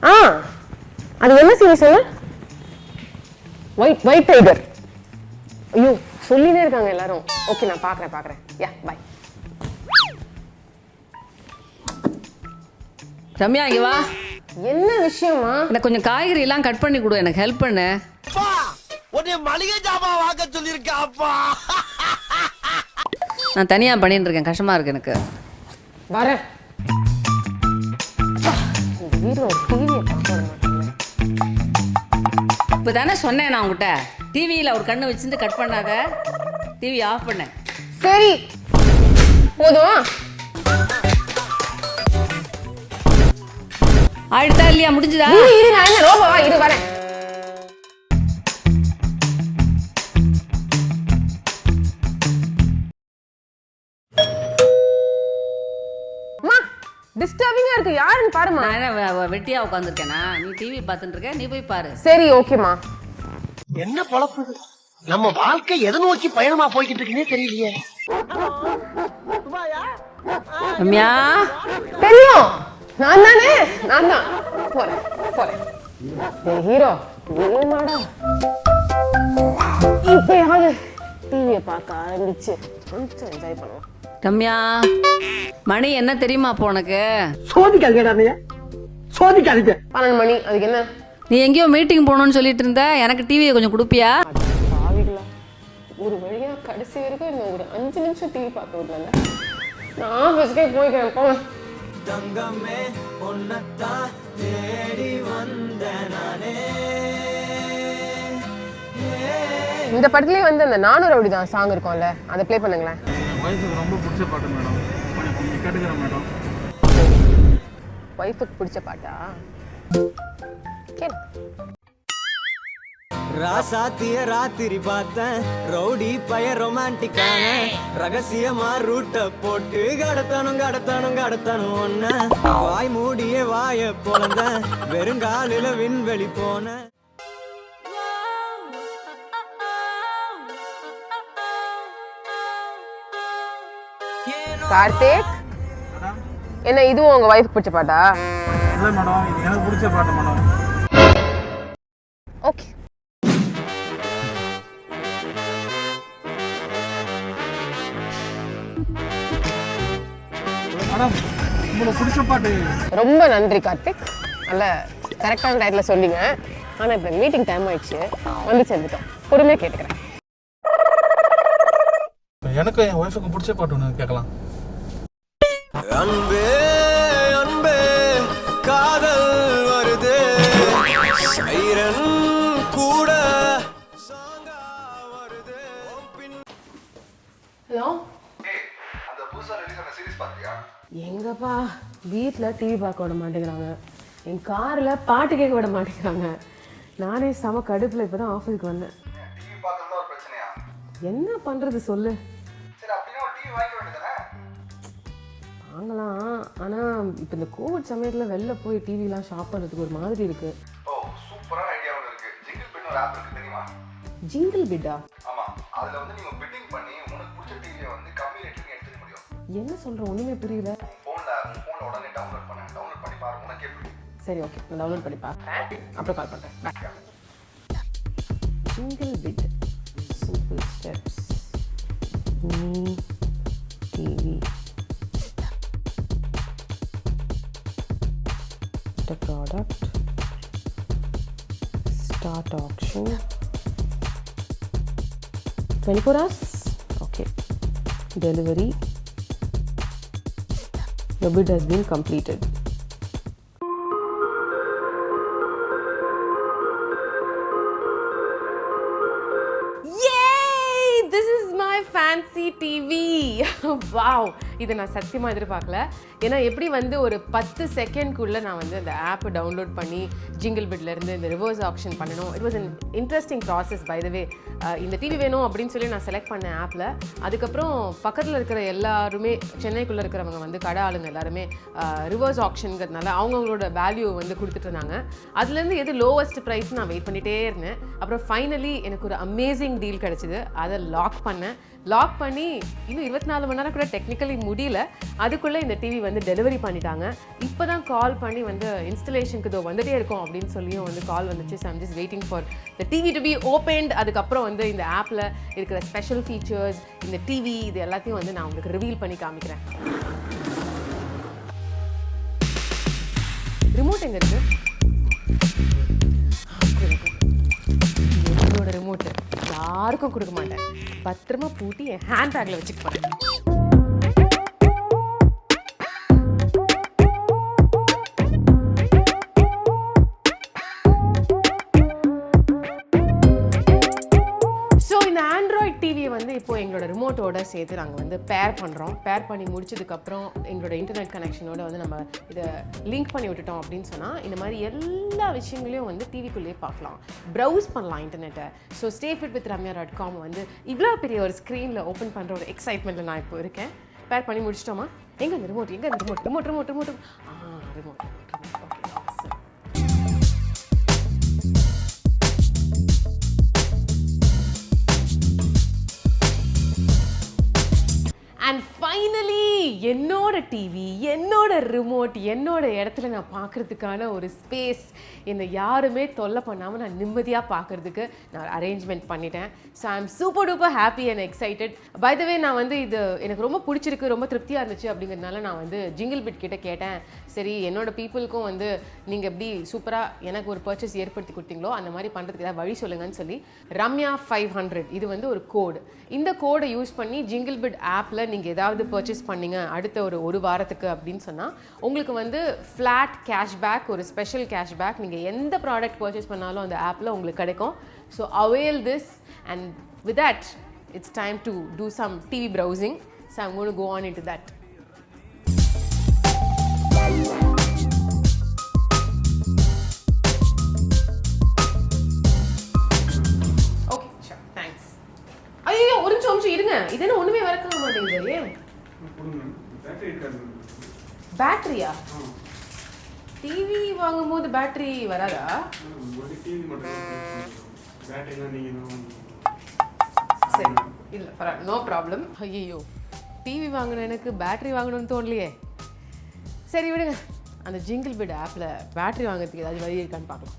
அது என்ன சீரிஸ் சொல்லு? White tiger. ஐயோ சொல்லினே இருக்காங்க எல்லாரும். ஓகே நான் பார்க்குறேன். யா பை. ரம்யா இங்க வா. என்ன விஷயமா? எனக்கு கொஞ்சம் காய்கறி எல்லாம் கட் பண்ணி கொடு, எனக்கு ஹெல்ப் பண்ணு. அப்பா உன்னை மளிகை ஜாமான் வாங்க சொல்லிருக்கா அப்பா. நான் தனியா பண்ணிட்டு இருக்கேன், கஷ்டமா இருக்கு எனக்கு. வரேன். வீடியோ டிவியை பார்க்க இப்போ தானே சொன்னேன் நான் உங்ககிட்ட, டிவியில் ஒரு கண்ணு வச்சுட்டு கட் பண்ணாத, டிவி ஆஃப் பண்ணேன். சரி போதும். ஆயிடுதா இல்லையா, முடிஞ்சுதா? இரு நான் என்ன ரோபோவா? இரு வரேன். டிஸ்டர்பிங்கா இருக்கு, யாருன்னு பாருமா. நான் என்ன வெட்டியா உட்காந்துருக்கேனா? நீ டிவி பார்த்துட்டு இருக்க, நீ போய் பாரு. சரி ஓகேமா. என்ன பொழப்பு நம்ம வாழ்க்கை எதை நோக்கி பயணமா போய்கிட்டு இருக்குன்னே தெரியலையே. ரம்யா தெரியும், நான் தான் போறேன். ஹீரோ ஏமாடா இப்பயாவது டிவியை பார்க்க ஆரம்பிச்சு கொஞ்சம் என்ஜாய் பண்ணுவோம். ரம்யா மணி என்ன தெரியுமா அப்போ உனக்கு? சோதிக்காதீங்க 12 மணி. அதுக்கு என்ன? நீ எங்கேயோ மீட்டிங் போகணும்னு சொல்லிட்டு இருந்த, எனக்கு டிவியை கொஞ்சம் கொடுப்பியா? பாவிகளா, ஒரு வழியா கடைசி வரைக்கும் இன்னும் ஒரு 5 நிமிஷம் டிவி பார்க்க விடல. நான் ஆஃபீஸ்க்கே போய்க்கிறேன் போங்க. தங்கமே ஒன்னத்தான் தேடி வந்த நானே. இந்த படத்துலயே வந்து அந்த நானூறு அப்படிதான் சாங் இருக்கும்ல, அதை ப்ளே பண்ணுங்களேன். ரொம்ப பிடிச்ச பாட்டு மேடம், கொஞ்சம் கேட்டுக்கிறேன் மேடம். வைஃபுக்கு பிடிச்ச பாட்டா? கேளு. ராசாத்திய ராத்திரி பார்த்தேன், ரவுடி பய ரொமான்டிக்கான ரகசியமா ரூட்ட போட்டு கடத்தணும் ஒன்ன வாய் மூடிய வாய போலந்த வெறுங்காலில விண்வெளி போன. கார்த்திக், என்ன இதுவும் உங்க வைஃப்க்கு பிடிச்ச பாட்டா? இல்லை மேடம், இது எனக்கு பிடிச்ச பாட்டு மேடம். ஓகே. மேடம் உங்களுக்கு பிடிச்ச பாட்டு. ரொம்ப நன்றி கார்த்திக், நல்ல கரெக்டான டைம்ல சொன்னீங்க. ஆனா இப்போ மீட்டிங் டைம் ஆயிடுச்சு, வந்து சேர்ந்துட்டோம். பொறுமையா கேட்டுக்கிறேன். எனக்கு என் ஒய்ஃபுக்கு பிடிச்ச பாட்டு ஒன்று கேட்கலாம். அன்பே அன்பே காதல் வருதே சைரன் கூட சாங்கா வருதே. ஹலோ, அந்த புதுசா ரிலீஸ் ஆன சீரிஸ் பாத்தியா? எங்கப்பா வீட்டில் டிவி பார்க்க விட மாட்டேங்கிறாங்க, என் காரில் பாட்டு கேட்க விட மாட்டேங்கிறாங்க. நானே செம கடுப்பில் இப்போ தான் ஆஃபீஸுக்கு வந்தேன். டிவி பார்க்கறது ஒரு பிரச்சனையா? என்ன பண்ணுறது சொல்லு. சரி அப்படின்னா ஒரு டிவி வாங்க வேண்டியதானே? வாங்கலாம், ஆனால் இப்போ இந்த கோவிட் சமயத்தில் வெளில போய் டிவிலாம் ஷாப் பண்ணுறதுக்கு ஒரு மாதிரி இருக்குது. ஓ சூப்பரான ஐடியா ஒன்று இருக்கு. ஜிங்கிள் பிட்னு ஒரு ஆப் இருக்கு தெரியுமா? ஜிங்கிள் பிட்டா? ஆமா, அதுல வந்து நீங்க பிட்டிங் பண்ணி உனக்கு பிடிச்ச டிவியை வந்து கம்மி ரேட்டுக்கு எடுத்துக்க முடியும். என்ன சொல்கிற, ஒன்றுமே புரியல. உன் ஃபோன்ல உடனே டவுன்லோட் பண்ணி பாரு, உனக்கே புரியும். சரி ஓகே, நான் டவுன்லோட் பண்ணி பார்க்குறேன், அப்புறம் கால் பண்ணுறேன். Jingle bit, simple steps, me TV, the product, start auction, 24 hours, okay, delivery, your bid has been completed. Fancy TV. Wow, இதை நான் சத்தியமாக எதிர்பார்க்கல. ஏன்னா எப்படி வந்து ஒரு 10 செகண்ட்குள்ளே நான் வந்து அந்த ஆப்பை டவுன்லோட் பண்ணி ஜிங்கிள் பிட்லேருந்து இந்த ரிவர்ஸ் ஆப்ஷன் பண்ணணும். It was an interesting process by the way. இந்த டிவி வேணும் அப்படின்னு சொல்லி நான் செலக்ட் பண்ணேன் ஆப்பில். அதுக்கப்புறம் பக்கத்தில் இருக்கிற எல்லாருமே, சென்னைக்குள்ளே இருக்கிறவங்க வந்து கடை ஆளுங்க எல்லாருமே ரிவர்ஸ் ஆப்ஷனுங்கிறதுனால அவங்கவுங்களோட வேல்யூ வந்து கொடுத்துட்டு இருந்தாங்க. அதுலேருந்து எது லோவஸ்ட் ப்ரைஸ் நான் வெயிட் பண்ணிகிட்டே இருந்தேன். அப்புறம் ஃபைனலி எனக்கு ஒரு அமேசிங் டீல் கிடச்சிது. அதை லாக் பண்ணேன். லாக் பண்ணி இன்னும் 24 மணி நேரம் கூட டெக்னிக்கலி முடியல, அதுக்குள்ளே இந்த டிவி வந்து டெலிவரி பண்ணிட்டாங்க. இப்போ தான் கால் பண்ணி வந்து இன்ஸ்டலேஷனுக்கு இதோ வந்துட்டே இருக்கும் அப்படின்னு சொல்லியும் வந்து கால் வந்துச்சு. So I'm just waiting for the TV to be opened. அதுக்கப்புறம் வந்து இந்த ஆப்பில் இருக்கிற ஸ்பெஷல் ஃபீச்சர்ஸ், இந்த டிவி, இது எல்லாத்தையும் வந்து நான் உங்களுக்கு ரிவீல் பண்ணி காமிக்கிறேன். ரிமோட் எங்கே இருக்கு? என்னோட ரிமோட்டு யாருக்கும் கொடுக்க மாட்டேன், பத்திரமா பூட்டி என் ஹேண்ட் பேக்கில் வச்சுக்க போகிறேன். டிவியை வந்து இப்போ எங்களோட ரிமோட்டோட சேர்த்து நாங்கள் வந்து பேர் பண்ணுறோம். பேர் பண்ணி முடிச்சதுக்கப்புறம் எங்களோட இன்டர்நெட் கனெக்ஷனோட வந்து நம்ம இதை லிங்க் பண்ணி விட்டுட்டோம் அப்படின்னு சொன்னால் இந்த மாதிரி எல்லா விஷயங்களையும் வந்து டிவிக்குள்ளேயே பார்க்கலாம், ப்ரௌஸ் பண்ணலாம் இன்டர்நெட்டை. ஸோ stayfitwithramya.com வந்து இவ்வளோ பெரிய ஒரு ஸ்க்ரீனில் ஓப்பன் பண்ணுற ஒரு எக்ஸைட்மெண்ட்டில் நான் இப்போ இருக்கேன். பேர் பண்ணி முடிச்சிட்டோமா? எங்கே அந்த ரிமோட்? எங்கே அந்த remote? Remote remote remote remote. Okay, and finally என்னோட டிவி, என்னோட ரிமோட், என்னோட இடத்துல நான் பார்க்குறதுக்கான ஒரு ஸ்பேஸ், என்னை யாருமே தொல்லை பண்ணாமல் நான் நிம்மதியாக பார்க்குறதுக்கு நான் அரேஞ்ச்மெண்ட் பண்ணிட்டேன். So I am super duper happy and excited. By the way, நான் வந்து இது எனக்கு ரொம்ப பிடிச்சிருக்கு, ரொம்ப திருப்தியாக இருந்துச்சு அப்படிங்கிறதுனால நான் வந்து ஜிங்கிள் பிட் கிட்ட கேட்டேன். சரி, என்னோட பீப்புளுக்கும் வந்து நீங்கள் எப்படி சூப்பராக எனக்கு ஒரு பர்ச்சேஸ் ஏற்படுத்தி கொடுத்தீங்களோ அந்த மாதிரி பண்ணுறதுக்கு ஏதாவது வழி சொல்லுங்கன்னு சொல்லி Ramya 500 இது வந்து ஒரு கோடு. இந்த கோடை யூஸ் பண்ணி ஜிங்கிள் பிட் ஆப்பில் நீங்கள் ஏதாவது பர்ச்சேஸ் பண்ணீங்க அடுத்த ஒரு வாரத்துக்கு அப்படின்னு சொன்னால் உங்களுக்கு வந்து ஃப்ளாட் கேஷ்பேக், ஒரு ஸ்பெஷல் கேஷ்பேக், நீங்கள் எந்த ப்ராடக்ட் பர்ச்சேஸ் பண்ணாலும் அந்த ஆப்பில் உங்களுக்கு கிடைக்கும். So avail this, and with that it's time to do some TV browsing. So I'm going to go on into that. ஐயோ, ஒரு நிமிஷம் இருங்க, இது என்ன ஒண்ணுமே ஒர்க் ஆக மாட்டேங்குது. ஏன்? பேட்டரியா? டிவி வாங்கும்போது பேட்டரி வராதா? சரி, இல்ல பரவாயில்ல, நோ ப்ராப்ளம். ஐயோ, டிவி வாங்கணும், எனக்கு பேட்டரி வாங்கணும்னு தோணலையே. சரி விடுங்க, அந்த ஜிங்கிள் பிட் ஆப்பில் பேட்டரி வாங்குறதுக்கு ஏதாவது வழி இருக்கான்னு பார்க்கலாம்.